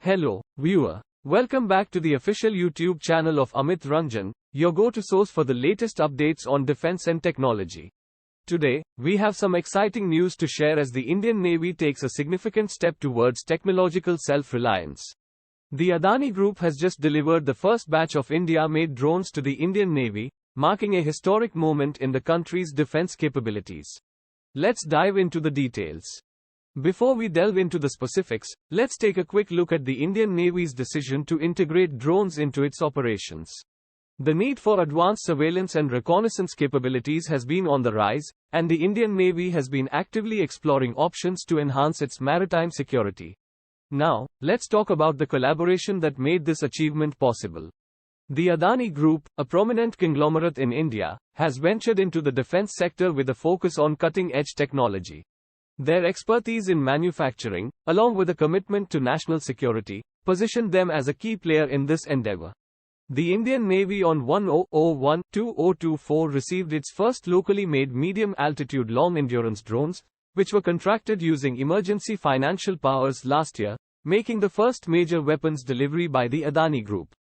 Hello, viewer. Welcome back to the official YouTube channel of Amit Ranjan, your go-to source for the latest updates on defense and technology. Today, we have some exciting news to share as the Indian Navy takes a significant step towards technological self-reliance. The Adani Group has just delivered the first batch of India-made drones to the Indian Navy, marking a historic moment in the country's defense capabilities. Let's dive into the details. Before we delve into the specifics, let's take a quick look at the Indian Navy's decision to integrate drones into its operations. The need for advanced surveillance and reconnaissance capabilities has been on the rise, and the Indian Navy has been actively exploring options to enhance its maritime security. Now, let's talk about the collaboration that made this achievement possible. The Adani Group, a prominent conglomerate in India, has ventured into the defense sector with a focus on cutting-edge technology. Their expertise in manufacturing, along with a commitment to national security, positioned them as a key player in this endeavor. The Indian Navy on 1001-2024 received its first locally made medium-altitude long-endurance drones, which were contracted using emergency financial powers last year, making the first major weapons delivery by the Adani Group.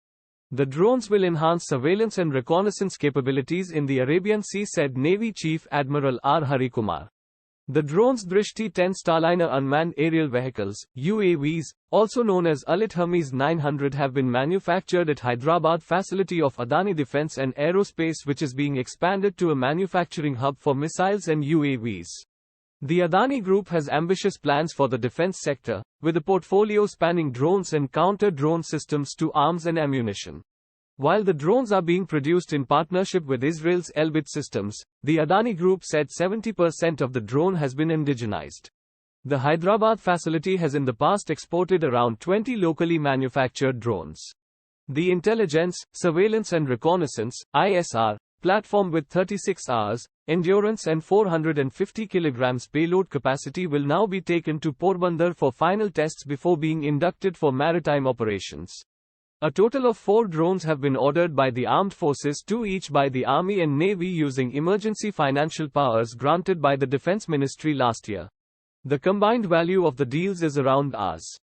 The drones will enhance surveillance and reconnaissance capabilities in the Arabian Sea, said Navy Chief Admiral R. Harikumar. The drones Drishti-10 Starliner unmanned aerial vehicles, UAVs, also known as Alit Hermes 900, have been manufactured at Hyderabad facility of Adani Defence and Aerospace, which is being expanded to a manufacturing hub for missiles and UAVs. The Adani Group has ambitious plans for the defense sector, with a portfolio spanning drones and counter-drone systems to arms and ammunition. While the drones are being produced in partnership with Israel's Elbit Systems, the Adani Group said 70% of the drone has been indigenized. The Hyderabad facility has in the past exported around 20 locally manufactured drones. The Intelligence, Surveillance and Reconnaissance (ISR) platform with 36 hours endurance and 450 kilograms payload capacity will now be taken to Porbandar for final tests before being inducted for maritime operations. A total of 4 drones have been ordered by the armed forces, 2 each by the Army and Navy, using emergency financial powers granted by the Defense Ministry last year. The combined value of the deals is around Rs.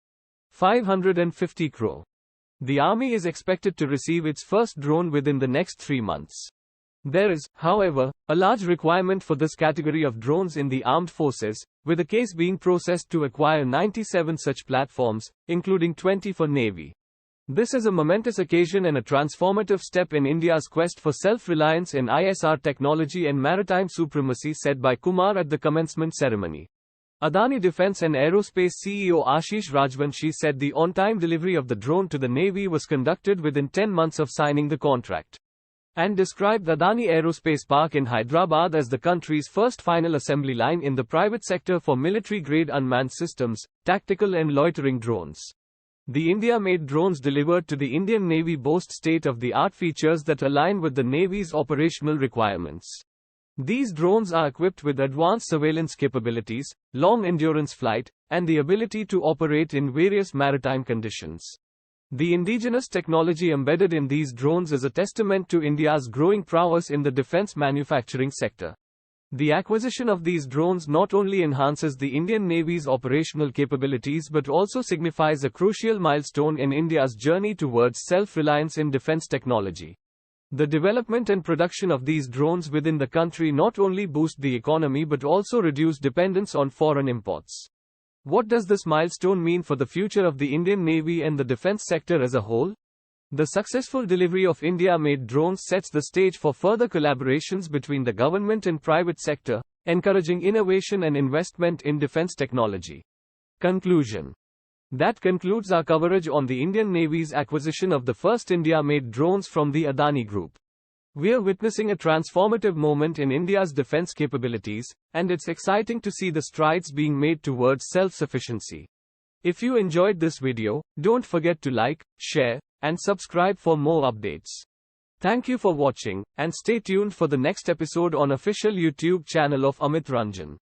550 crore. The Army is expected to receive its first drone within the next 3 months. There is, however, a large requirement for this category of drones in the armed forces, with a case being processed to acquire 97 such platforms, including 20 for Navy. This is a momentous occasion and a transformative step in India's quest for self-reliance in ISR technology and maritime supremacy, said by Kumar at the commencement ceremony. Adani Defence and Aerospace CEO Ashish Rajvanshi said the on-time delivery of the drone to the Navy was conducted within 10 months of signing the contract, and described Adani Aerospace Park in Hyderabad as the country's first final assembly line in the private sector for military-grade unmanned systems, tactical and loitering drones. The India-made drones delivered to the Indian Navy boast state-of-the-art features that align with the Navy's operational requirements. These drones are equipped with advanced surveillance capabilities, long-endurance flight, and the ability to operate in various maritime conditions. The indigenous technology embedded in these drones is a testament to India's growing prowess in the defense manufacturing sector. The acquisition of these drones not only enhances the Indian Navy's operational capabilities but also signifies a crucial milestone in India's journey towards self-reliance in defense technology. The development and production of these drones within the country not only boost the economy but also reduce dependence on foreign imports. What does this milestone mean for the future of the Indian Navy and the defense sector as a whole? The successful delivery of India-made drones sets the stage for further collaborations between the government and private sector, encouraging innovation and investment in defense technology. Conclusion. That concludes our coverage on the Indian Navy's acquisition of the first India-made drones from the Adani Group. We are witnessing a transformative moment in India's defense capabilities, and it's exciting to see the strides being made towards self-sufficiency. If you enjoyed this video, don't forget to like, share, and subscribe for more updates. Thank you for watching, and stay tuned for the next episode on official YouTube channel of Amit Ranjan.